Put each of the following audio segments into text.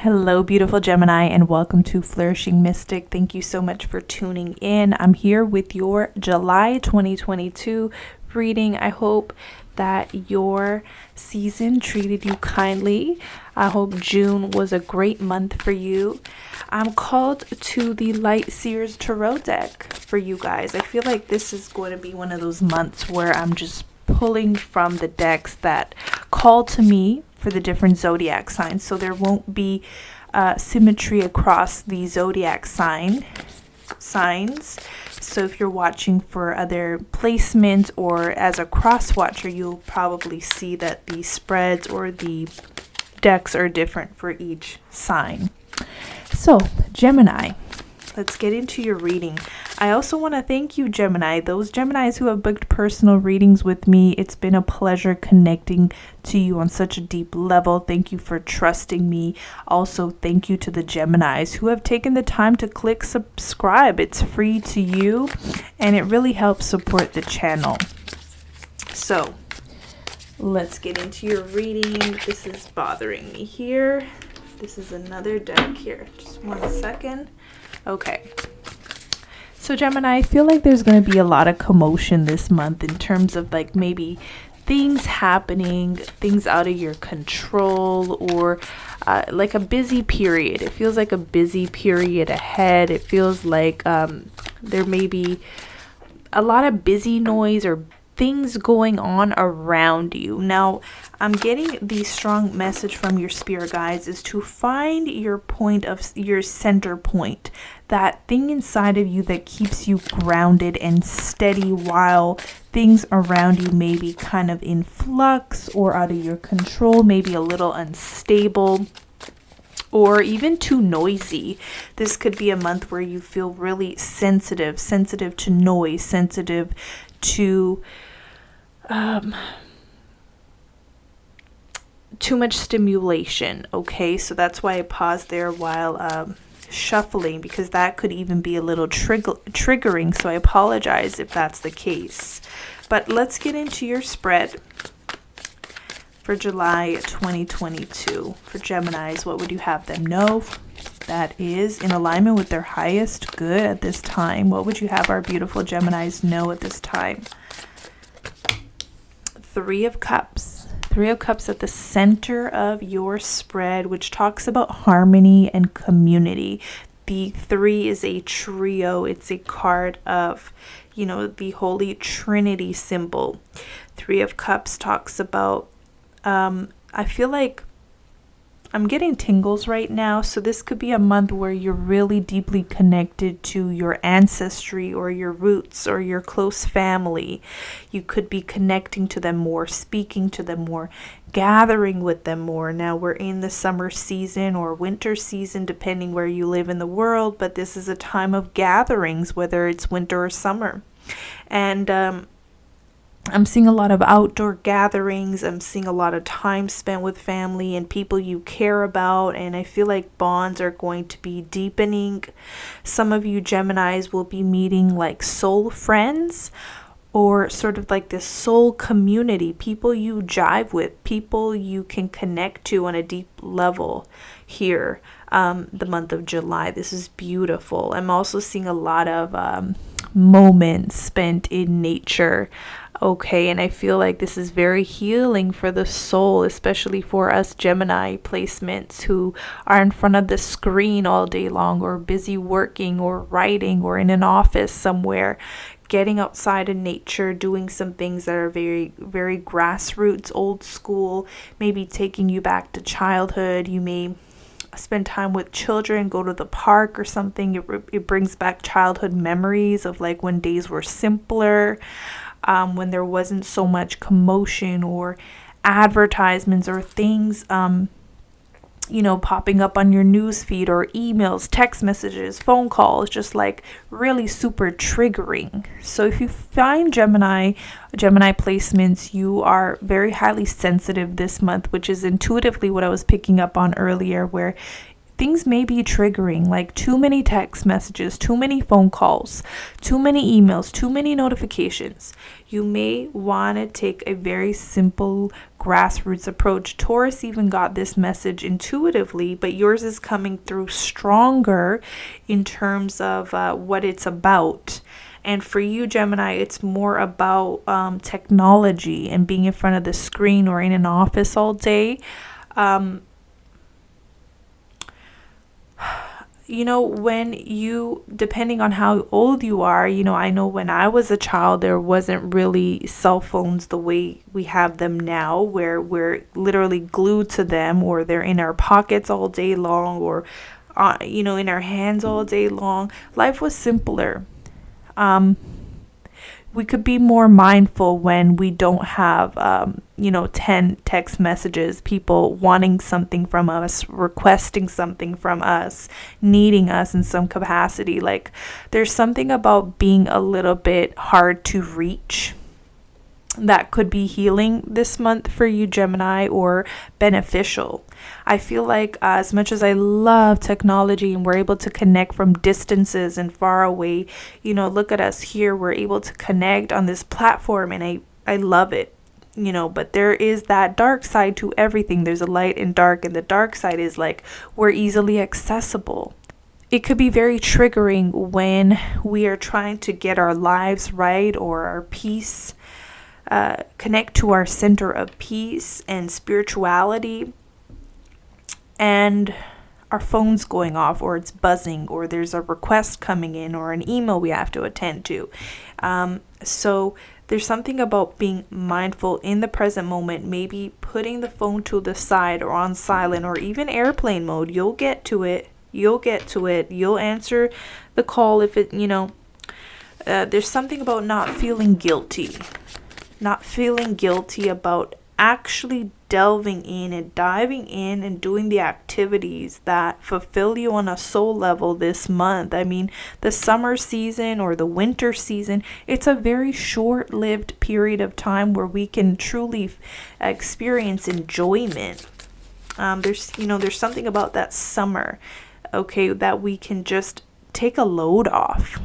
Hello, beautiful Gemini, and welcome to Flourishing Mystic. Thank you so much for tuning in. I'm here with your July 2022 reading. I hope that your season treated you kindly. I hope June was a great month for you. I'm called to the Light Seers Tarot deck for you guys. I feel like this is going to be one of those months where I'm just pulling from the decks that call to me for the different zodiac signs. So there won't be symmetry across the zodiac signs. So if you're watching for other placements or as a cross watcher, you'll probably see that the spreads or the decks are different for each sign. So Gemini, let's get into your reading. I also want to thank you, Gemini, those Geminis who have booked personal readings with me. It's been a pleasure connecting to you on such a deep level. Thank you for trusting me. Also, thank you to the Geminis who have taken the time to click subscribe. It's free to you and it really helps support the channel. So let's get into your reading. This is bothering me here. This is another deck here. Just 1 second. Okay. So Gemini, I feel like there's going to be a lot of commotion this month in terms of like maybe things happening, things out of your control, or like a busy period. It feels like a busy period ahead. It feels like there may be a lot of busy noise or things going on around you. Now, I'm getting the strong message from your spirit guides is to find your point of your center point, that thing inside of you that keeps you grounded and steady while things around you may be kind of in flux or out of your control, maybe a little unstable or even too noisy. This could be a month where you feel really sensitive to noise, sensitive to too much stimulation. Okay, so that's why I paused there while shuffling, because that could even be a little triggering, so I apologize if that's the case. But let's get into your spread for July 2022 for Geminis. What would you have them know that is in alignment with their highest good at this time? What would you have our beautiful Geminis know at this time? 3 of Cups. 3 of Cups at the center of your spread, which talks about harmony and community. The 3 is a trio. It's a card of, the Holy Trinity symbol. 3 of Cups talks about, I feel like I'm getting tingles right now. So this could be a month where you're really deeply connected to your ancestry or your roots or your close family. You could be connecting to them more, speaking to them more, gathering with them more. Now we're in the summer season or winter season, depending where you live in the world. But this is a time of gatherings, whether it's winter or summer. And I'm seeing a lot of outdoor gatherings. I'm seeing a lot of time spent with family and people you care about. And I feel like bonds are going to be deepening. Some of you Geminis will be meeting like soul friends or sort of like this soul community, people you jive with, people you can connect to on a deep level here. The month of July. This is beautiful. I'm also seeing a lot of moments spent in nature. Okay, and I feel like this is very healing for the soul, especially for us Gemini placements who are in front of the screen all day long or busy working or writing or in an office somewhere. Getting outside in nature, doing some things that are very, very grassroots, old school, maybe taking you back to childhood. You may spend time with children, go to the park or something. It brings back childhood memories of like when days were simpler. When there wasn't so much commotion or advertisements or things, popping up on your news feed or emails, text messages, phone calls, just like really super triggering. So if you find Gemini placements, you are very highly sensitive this month, which is intuitively what I was picking up on earlier, where things may be triggering, like too many text messages, too many phone calls, too many emails, too many notifications. You may want to take a very simple grassroots approach. Taurus even got this message intuitively, but yours is coming through stronger in terms of what it's about. And for you, Gemini, it's more about technology and being in front of the screen or in an office all day. When you, depending on how old you are, I know when I was a child, there wasn't really cell phones the way we have them now, where we're literally glued to them, or they're in our pockets all day long, or, in our hands all day long. Life was simpler. We could be more mindful when we don't have, 10 text messages, people wanting something from us, requesting something from us, needing us in some capacity. Like, there's something about being a little bit hard to reach that could be healing this month for you, Gemini, or beneficial. I feel like as much as I love technology and we're able to connect from distances and far away, look at us here. We're able to connect on this platform, and I love it, but there is that dark side to everything. There's a light and dark, and the dark side is like we're easily accessible. It could be very triggering when we are trying to get our lives right, or our peace, connect to our center of peace and spirituality, and our phone's going off, or it's buzzing, or there's a request coming in, or an email we have to attend to. So there's something about being mindful in the present moment, maybe putting the phone to the side or on silent or even airplane mode. You'll get to it. You'll answer the call if it, there's something about not feeling guilty about actually delving in and diving in and doing the activities that fulfill you on a soul level this month. I mean, the summer season or the winter season, it's a very short-lived period of time where we can truly experience enjoyment. There's something about that summer, okay, that we can just take a load off,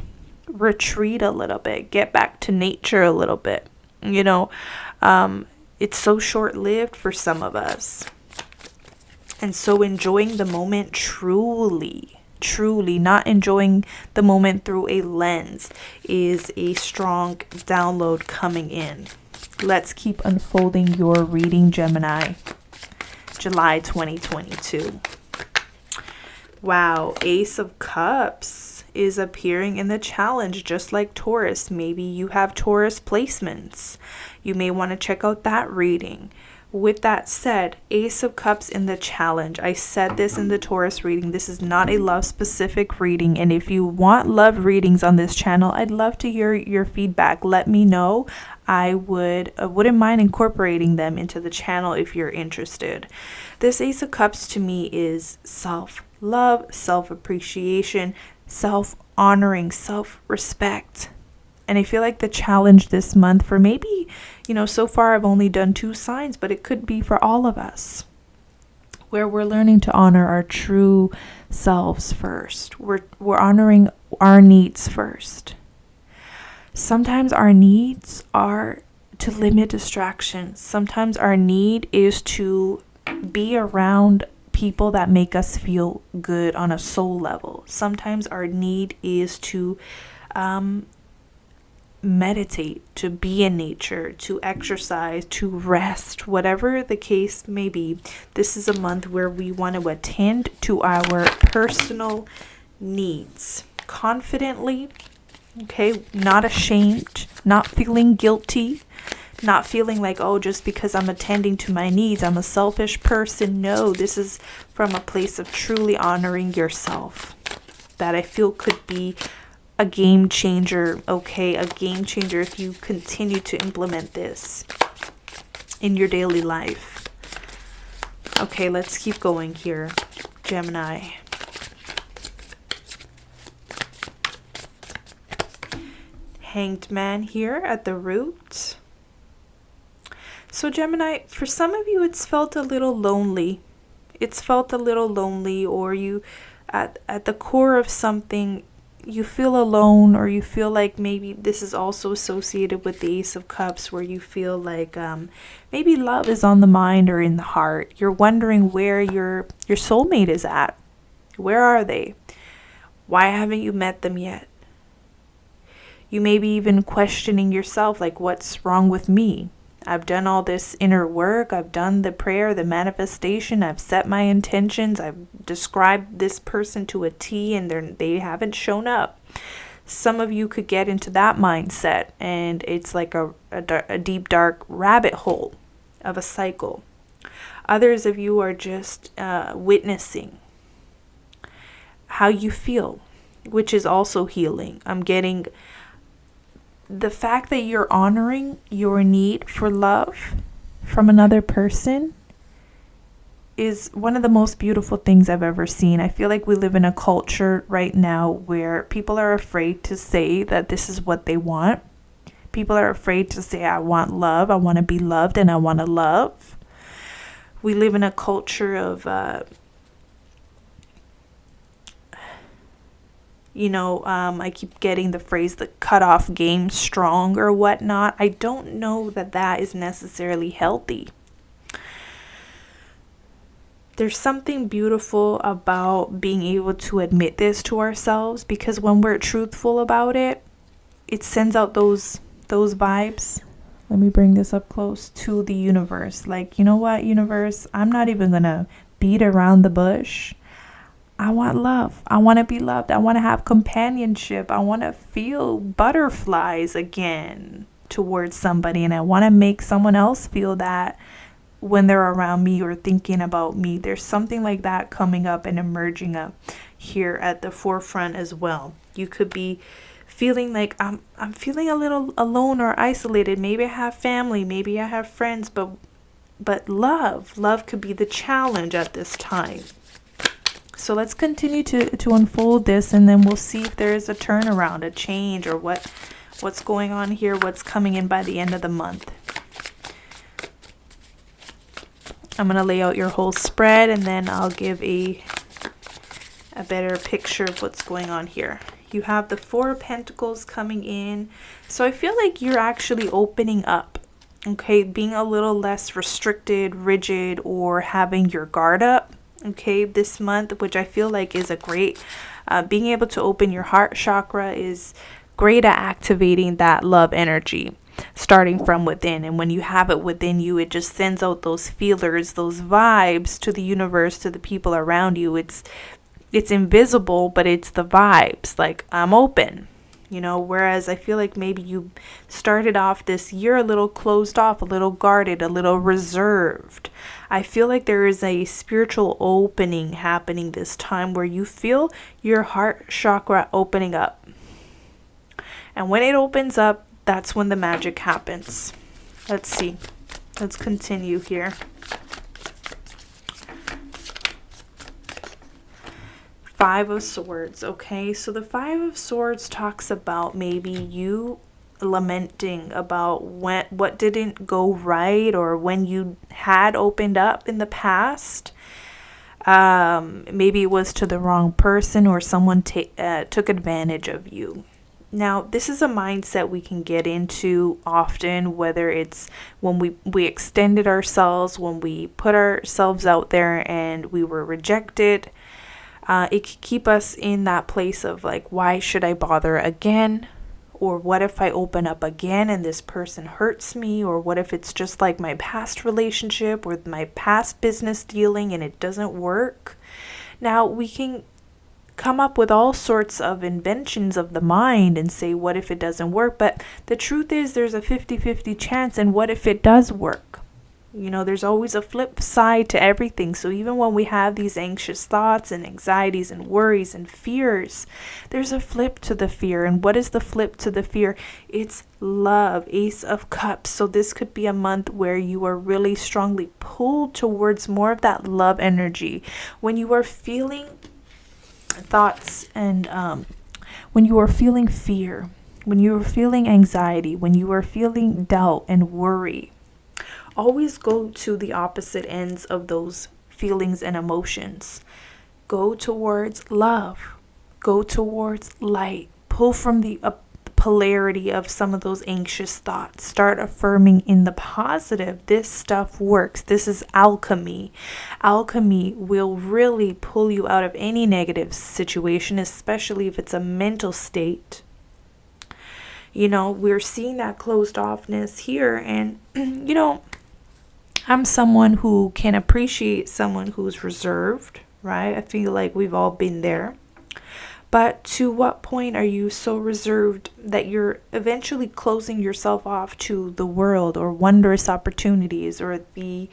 retreat a little bit, get back to nature a little bit. It's so short-lived for some of us. And so enjoying the moment truly, not enjoying the moment through a lens, is a strong download coming in. Let's keep unfolding your reading, Gemini. July 2022. Wow, Ace of Cups is appearing in the challenge, just like Taurus. Maybe you have Taurus placements. You may want to check out that reading. With that said, Ace of Cups in the challenge. I said this in the Taurus reading. This is not a love-specific reading. And if you want love readings on this channel, I'd love to hear your feedback. Let me know. I wouldn't mind incorporating them into the channel if you're interested. This Ace of Cups to me is self-love, self-appreciation, self-honoring, self-respect. And I feel like the challenge this month for maybe, so far I've only done 2 signs, but it could be for all of us, where we're learning to honor our true selves first. We're honoring our needs first. Sometimes our needs are to limit distractions. Sometimes our need is to be around people that make us feel good on a soul level. Sometimes our need is to meditate, to be in nature, to exercise, to rest, whatever the case may be. This is a month where we want to attend to our personal needs confidently, okay, not ashamed, not feeling guilty, not feeling like, oh, just because I'm attending to my needs, I'm a selfish person. No, this is from a place of truly honoring yourself, that I feel could be a game changer, okay? A game changer if you continue to implement this in your daily life. Okay, let's keep going here, Gemini. Hanged Man here at the root. So Gemini, for some of you, it's felt a little lonely it's felt a little lonely, or you at the core of something you feel alone, or you feel like maybe this is also associated with the Ace of Cups, where you feel like maybe love is on the mind or in the heart. You're wondering where your soulmate is at. Where are they? Why haven't you met them yet? You may be even questioning yourself, like, what's wrong with me? I've done all this inner work. I've done the prayer, the manifestation. I've set my intentions. I've described this person to a T, and they haven't shown up. Some of you could get into that mindset, and it's like a deep, dark rabbit hole of a cycle. Others of you are just witnessing how you feel, which is also healing. I'm getting the fact that you're honoring your need for love from another person is one of the most beautiful things I've ever seen. I feel like we live in a culture right now where people are afraid to say that this is what they want. People are afraid to say, I want love, I want to be loved, and I want to love. We live in a culture of I keep getting the phrase, the cutoff game strong or whatnot. I don't know that is necessarily healthy. There's something beautiful about being able to admit this to ourselves, because when we're truthful about it, it sends out those vibes. Let me bring this up close to the universe. Like, you know what, universe? I'm not even going to beat around the bush. I want love. I want to be loved. I want to have companionship. I want to feel butterflies again towards somebody. And I want to make someone else feel that when they're around me or thinking about me. There's something like that coming up and emerging up here at the forefront as well. You could be feeling like I'm feeling a little alone or isolated. Maybe I have family. Maybe I have friends. But love could be the challenge at this time. So let's continue to unfold this, and then we'll see if there is a turnaround, a change, or what's going on here, what's coming in by the end of the month. I'm going to lay out your whole spread, and then I'll give a better picture of what's going on here. You have the Four of Pentacles coming in. So I feel like you're actually opening up, okay? Being a little less restricted, rigid, or having your guard up. Okay, this month, which I feel like is a great, being able to open your heart chakra is great at activating that love energy starting from within. And when you have it within you, it just sends out those feelers, those vibes to the universe, to the people around you. It's invisible, but it's the vibes, like, I'm open. Whereas I feel like maybe you started off this year a little closed off, a little guarded, a little reserved. I feel like there is a spiritual opening happening this time where you feel your heart chakra opening up. And when it opens up, that's when the magic happens. Let's see. Let's continue here. Five of Swords. Okay, so the Five of Swords talks about maybe you lamenting about what didn't go right, or when you had opened up in the past. Maybe it was to the wrong person, or someone took advantage of you. Now, this is a mindset we can get into often, whether it's when we extended ourselves, when we put ourselves out there and we were rejected. It could keep us in that place of like, why should I bother again? Or what if I open up again and this person hurts me? Or what if it's just like my past relationship or my past business dealing and it doesn't work? Now, we can come up with all sorts of inventions of the mind and say, what if it doesn't work? But the truth is, there's a 50-50 chance. And what if it does work? There's always a flip side to everything. So even when we have these anxious thoughts and anxieties and worries and fears, there's a flip to the fear. And what is the flip to the fear? It's love, Ace of Cups. So this could be a month where you are really strongly pulled towards more of that love energy. When you are feeling thoughts and when you are feeling fear, when you are feeling anxiety, when you are feeling doubt and worry, always go to the opposite ends of those feelings and emotions. Go towards love. Go towards light. Pull from the polarity of some of those anxious thoughts. Start affirming in the positive. This stuff works. This is alchemy. Alchemy will really pull you out of any negative situation, especially if it's a mental state. You know, we're seeing that closed offness here. And, you know, I'm someone who can appreciate someone who's reserved, right? I feel like we've all been there. But to what point are you so reserved that you're eventually closing yourself off to the world or wondrous opportunities, or the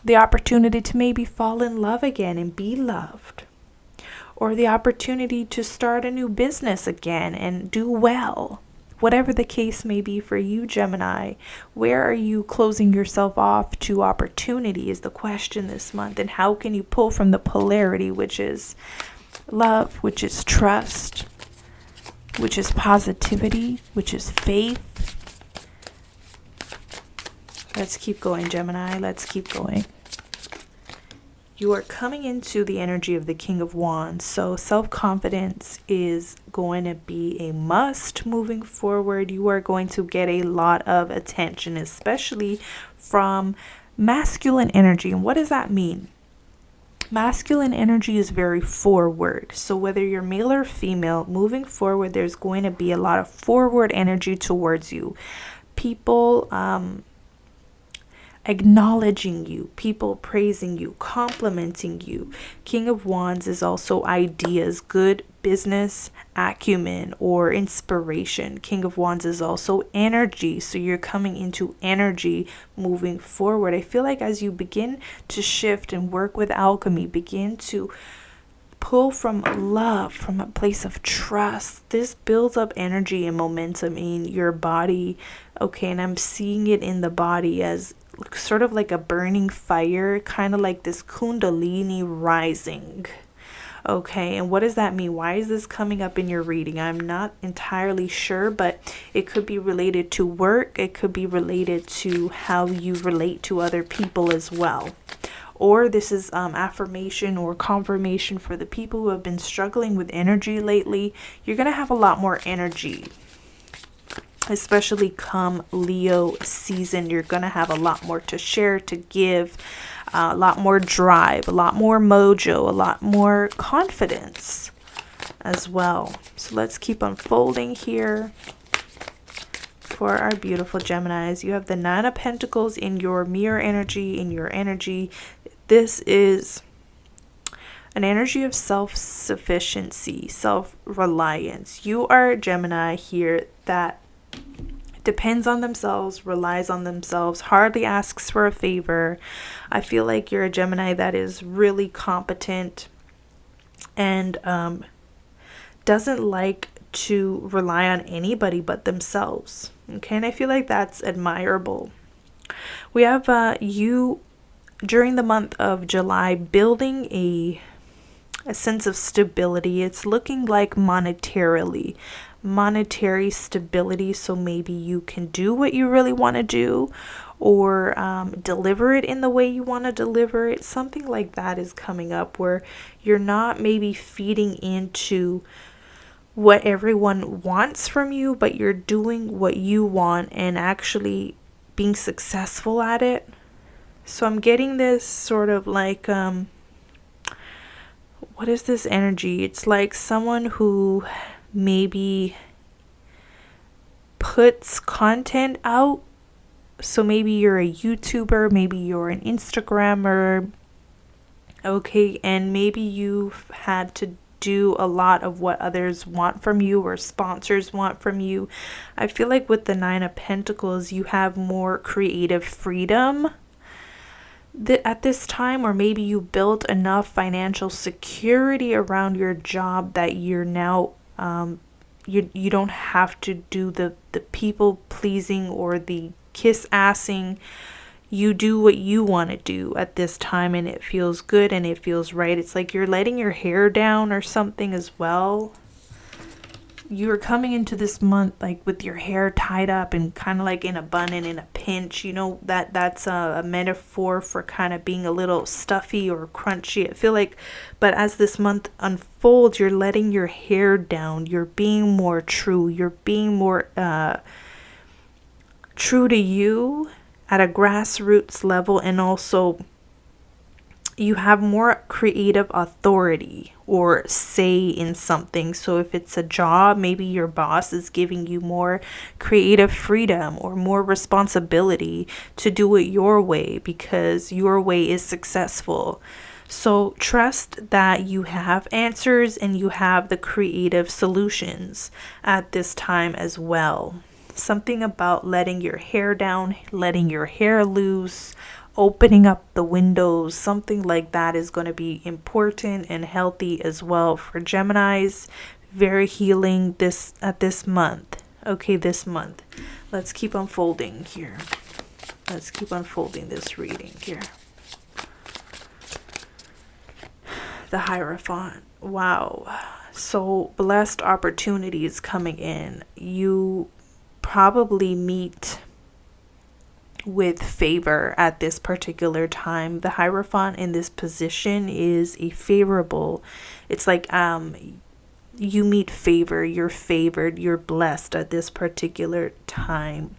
opportunity to maybe fall in love again and be loved, or the opportunity to start a new business again and do well? Whatever the case may be for you, Gemini, where are you closing yourself off to opportunity is the question this month. And how can you pull from the polarity, which is love, which is trust, which is positivity, which is faith? Let's keep going, Gemini. Let's keep going. You are coming into the energy of the King of Wands. So self-confidence is going to be a must moving forward. You are going to get a lot of attention, especially from masculine energy. And what does that mean? Masculine energy is very forward. So whether you're male or female, moving forward, there's going to be a lot of forward energy towards you. People acknowledging you, people praising you, complimenting you. King of Wands is also ideas, good business acumen or inspiration. King of Wands is also energy. So you're coming into energy moving forward. I feel like as you begin to shift and work with alchemy, begin to pull from love, from a place of trust, this builds up energy and momentum in your body. Okay, and I'm seeing it in the body as sort of like a burning fire, kind of like this kundalini rising. Okay, and what does that mean? Why is this coming up in your reading? I'm not entirely sure, but it could be related to work. It could be related to how you relate to other people as well. Or this is affirmation or confirmation for the people who have been struggling with energy lately. You're going to have a lot more energy, especially come Leo season. You're going to have a lot more to share, to give, a lot more drive, a lot more mojo, a lot more confidence as well. So let's keep unfolding here for our beautiful Geminis. You have the Nine of Pentacles in your mirror energy, in your energy. This is an energy of self-sufficiency, self-reliance. You are a Gemini here that depends on themselves, relies on themselves, hardly asks for a favor. I feel like you're a Gemini that is really competent and doesn't like to rely on anybody but themselves. Okay, and I feel like that's admirable. We have you during the month of July building a sense of stability. It's looking like monetary stability. So maybe you can do what you really want to do, or deliver it in the way you want to deliver it. Something like that is coming up, where you're not maybe feeding into what everyone wants from you, but you're doing what you want and actually being successful at it. So I'm getting this sort of like what is this energy? It's like someone who maybe puts content out. So maybe you're a YouTuber, maybe you're an Instagrammer, okay, and maybe you've had to do a lot of what others want from you or sponsors want from you. I feel like with the Nine of Pentacles, you have more creative freedom at this time, or maybe you built enough financial security around your job that you're now you don't have to do the people pleasing or the kiss assing. You do what you want to do at this time, and it feels good and it feels right. It's like you're letting your hair down or something as well. you're coming into this month like with your hair tied up and kind of like in a bun and in a pinch. You know, that's a metaphor for kind of being a little stuffy or crunchy. I feel like, but as this month unfolds, you're letting your hair down. You're being more true. You're being more true to you at a grassroots level, and also you have more creative authority or say in something. So if it's a job, maybe your boss is giving you more creative freedom or more responsibility to do it your way because your way is successful. So trust that you have answers and you have the creative solutions at this time as well. Something about letting your hair down, letting your hair loose, opening up the windows, something like that is going to be important and healthy as well for Geminis. Very healing this month. Okay, this month. Let's keep unfolding here. Let's keep unfolding this reading here. The Hierophant. Wow. So blessed opportunities coming in. You probably meet with favor at this particular time. The Hierophant in this position is a favorable. It's like you meet favor, you're favored, you're blessed at this particular time.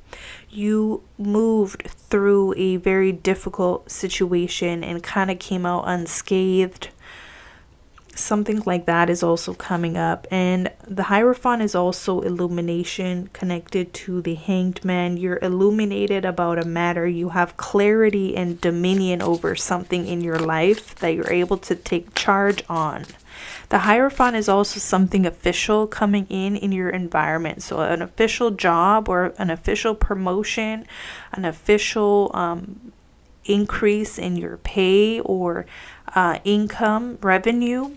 You moved through a very difficult situation and kind of came out unscathed. Something like that is also coming up. And the Hierophant is also illumination connected to the Hanged Man. You're illuminated about a matter. You have clarity and dominion over something in your life that you're able to take charge on. The Hierophant is also something official coming in your environment. So an official job or an official promotion, an official increase in your pay or income, revenue.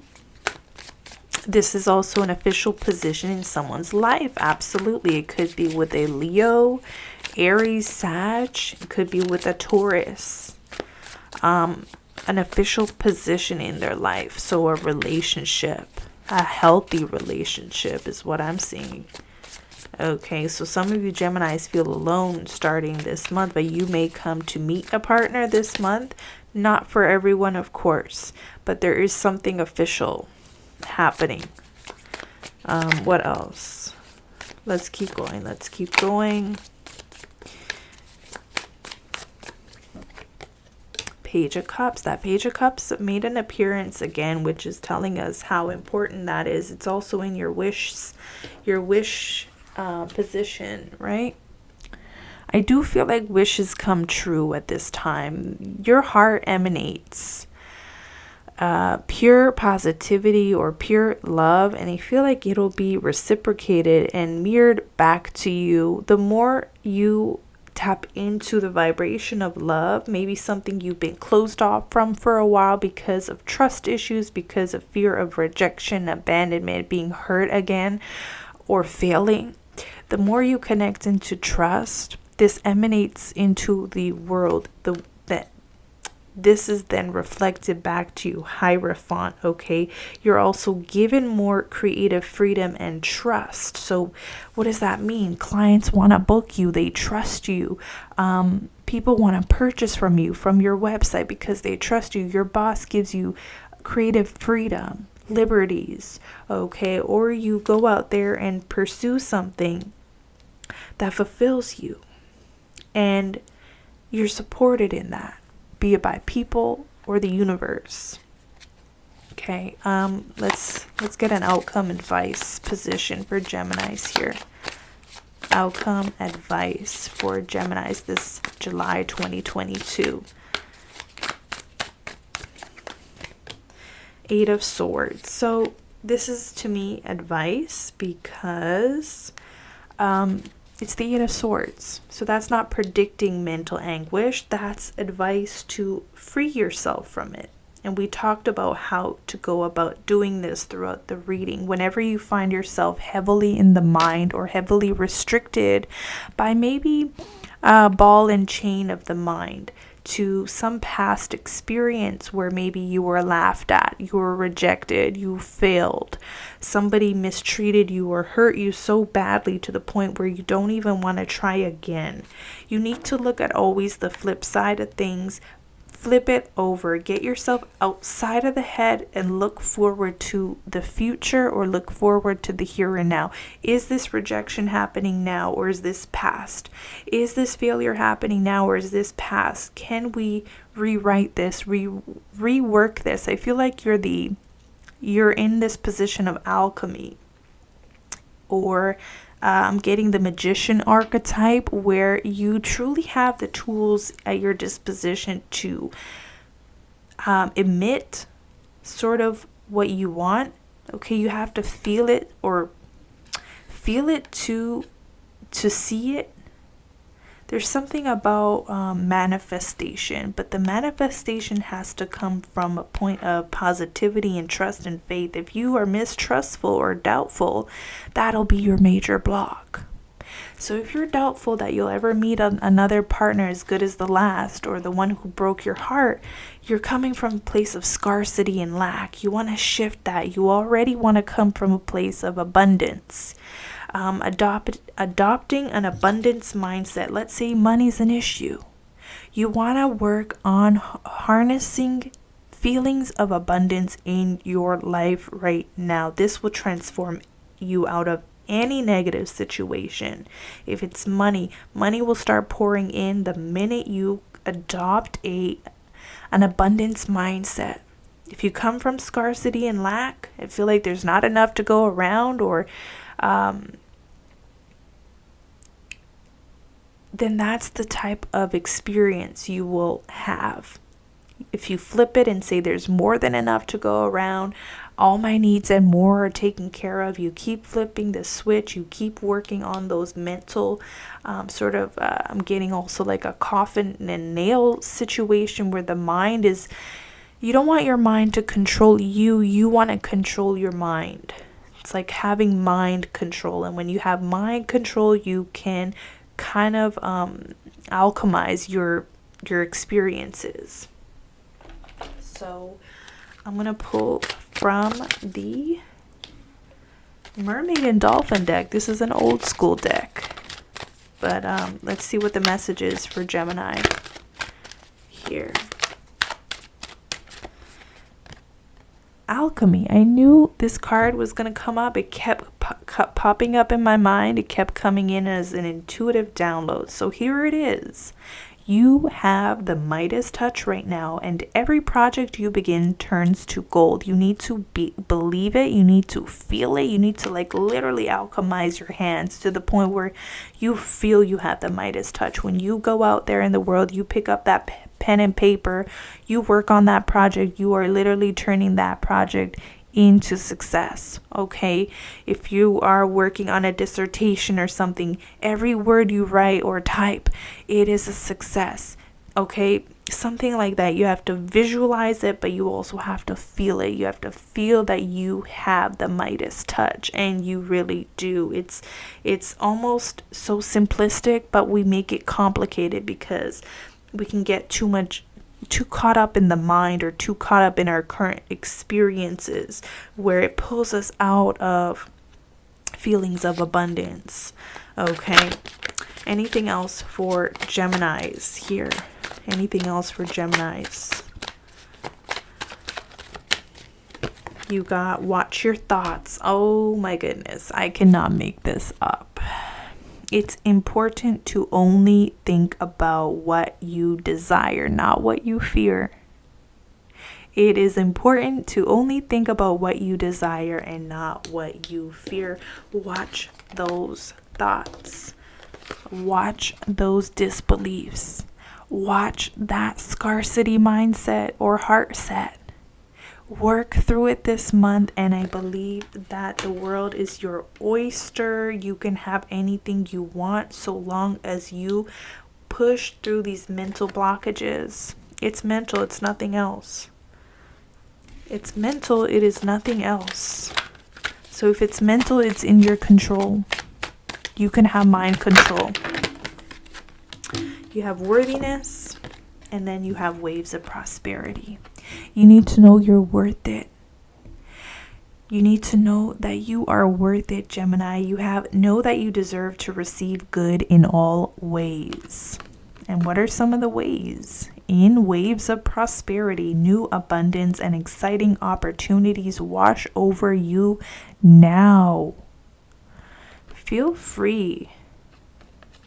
This is also an official position in someone's life. Absolutely. It could be with a Leo, Aries, Sag. It could be with a Taurus. An official position in their life. So a relationship, a healthy relationship is what I'm seeing. Okay, so some of you Geminis feel alone starting this month, but you may come to meet a partner this month. Not for everyone, of course, but there is something official happening. What else? Let's keep going. Let's keep going. Page of Cups. That Page of Cups made an appearance again, which is telling us how important that is. It's also in your wish position, right? I do feel like wishes come true at this time. Your heart emanates pure positivity or pure love, and I feel like it'll be reciprocated and mirrored back to you. The more you tap into the vibration of love, maybe something you've been closed off from for a while because of trust issues, because of fear of rejection, abandonment, being hurt again, or failing. The more you connect into trust, this emanates into the world. This is then reflected back to you, Hierophant, okay? You're also given more creative freedom and trust. So what does that mean? Clients want to book you. They trust you. People want to purchase from you, from your website, because they trust you. Your boss gives you creative freedom, liberties, okay? Or you go out there and pursue something that fulfills you, and you're supported in that, be it by people or the universe. Okay, let's get an outcome advice position for Geminis here. Outcome advice for Geminis this July 2022. Eight of Swords. So this is to me advice because it's the Eight of Swords. So that's not predicting mental anguish. That's advice to free yourself from it. And we talked about how to go about doing this throughout the reading. Whenever you find yourself heavily in the mind or heavily restricted by maybe a ball and chain of the mind, to some past experience where maybe you were laughed at, you were rejected, you failed, somebody mistreated you or hurt you so badly to the point where you don't even want to try again. You need to look at always the flip side of things. Flip it over, get yourself outside of the head and look forward to the future, or look forward to the here and now. Is this rejection happening now, or is this past? Is this failure happening now, or is this past? Can we rewrite this, rework this? I feel like you're in this position of alchemy, or I'm getting the magician archetype, where you truly have the tools at your disposition to emit sort of what you want. Okay, you have to feel it, or feel it to see it. There's something about manifestation, but the manifestation has to come from a point of positivity and trust and faith. If you are mistrustful or doubtful, that'll be your major block. So if you're doubtful that you'll ever meet another partner as good as the last, or the one who broke your heart, you're coming from a place of scarcity and lack. You want to shift that. You already want to come from a place of abundance. Adopting an abundance mindset. Let's say money's an issue. You want to work on harnessing feelings of abundance in your life right now. This will transform you out of any negative situation. If it's money, money will start pouring in the minute you adopt an abundance mindset. If you come from scarcity and lack, I feel like there's not enough to go around, or then that's the type of experience you will have. If you flip it and say there's more than enough to go around, all my needs and more are taken care of, you keep flipping the switch, you keep working on those mental I'm getting also like a coffin and nail situation, where the mind is, you don't want your mind to control you, you want to control your mind. It's like having mind control, and when you have mind control, you can kind of alchemize your experiences. So I'm gonna pull from the Mermaid and Dolphin deck. This is an old school deck, but let's see what the message is for Gemini here. Alchemy. I knew this card was going to come up. It kept popping up in my mind. It kept coming in as an intuitive download. So here it is. You have the Midas touch right now, and every project you begin turns to gold. You need to believe it. You need to feel it. You need to like literally alchemize your hands to the point where you feel you have the Midas touch. When you go out there in the world, you pick up that pen and paper, you work on that project, you are literally turning that project into success. Okay, if you are working on a dissertation or something, every word you write or type, it is a success. Okay, something like that. You have to visualize it, but you also have to feel it. You have to feel that you have the Midas touch, and you really do. It's almost so simplistic, but we make it complicated because we can get too caught up in the mind, or too caught up in our current experiences, where it pulls us out of feelings of abundance. Okay, anything else for Geminis here? Anything else for Geminis? You got watch your thoughts. Oh my goodness, I cannot make this up. It's important to only think about what you desire, not what you fear. It is important to only think about what you desire and not what you fear. Watch those thoughts. Watch those disbeliefs. Watch that scarcity mindset or heart set. Work through it this month, and I believe that the world is your oyster. You can have anything you want so long as you push through these mental blockages. It's mental, it's nothing else. It's mental, it is nothing else. So if it's mental, it's in your control. You can have mind control. You have worthiness. And then you have waves of prosperity. You need to know you're worth it. You need to know that you are worth it, Gemini. Know that you deserve to receive good in all ways. And what are some of the ways? In waves of prosperity, new abundance and exciting opportunities wash over you now. Feel free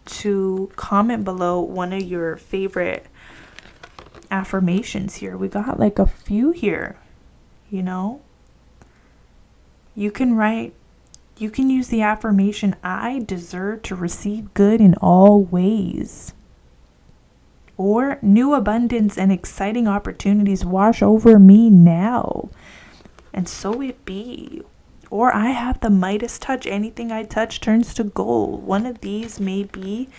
to comment below one of your favorite affirmations here. We got like a few here, you know. You can use the affirmation, I deserve to receive good in all ways. Or new abundance and exciting opportunities wash over me now. And so it be. Or I have the Midas touch. Anything I touch turns to gold. One of these may be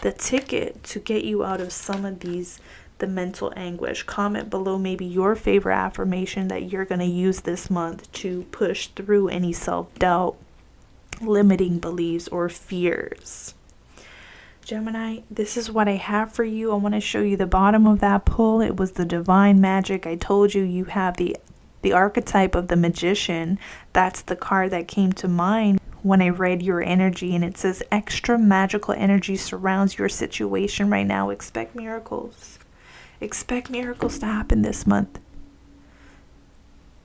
the ticket to get you out of some of the mental anguish. Comment below maybe your favorite affirmation that you're going to use this month to push through any self-doubt, limiting beliefs, or fears. Gemini, this is what I have for you. I want to show you the bottom of that pull. It was the divine magic. I told you you have the archetype of the magician. That's the card that came to mind when I read your energy, and it says extra magical energy surrounds your situation right now. Expect miracles. Expect miracles to happen this month.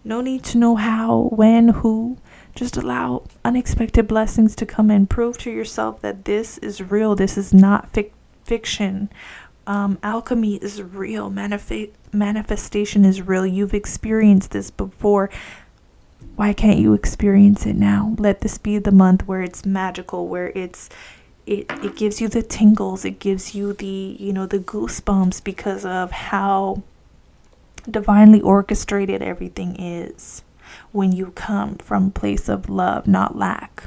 No need to know how, when, who. Just allow unexpected blessings to come and prove to yourself that this is real. This is not fiction. Alchemy is real. Manifestation is real. You've experienced this before. Why can't you experience it now? Let this be the month where it's magical, where it gives you the tingles. It gives you the goosebumps because of how divinely orchestrated everything is when you come from a place of love, not lack.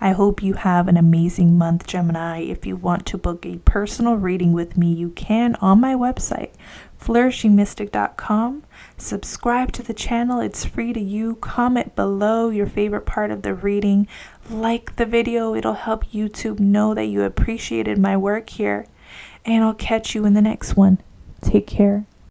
I hope you have an amazing month, Gemini. If you want to book a personal reading with me, you can on my website, flourishingmystic.com. Subscribe to the channel. It's free to you. Comment below your favorite part of the reading. Like the video. It'll help YouTube know that you appreciated my work here. And I'll catch you in the next one. Take care.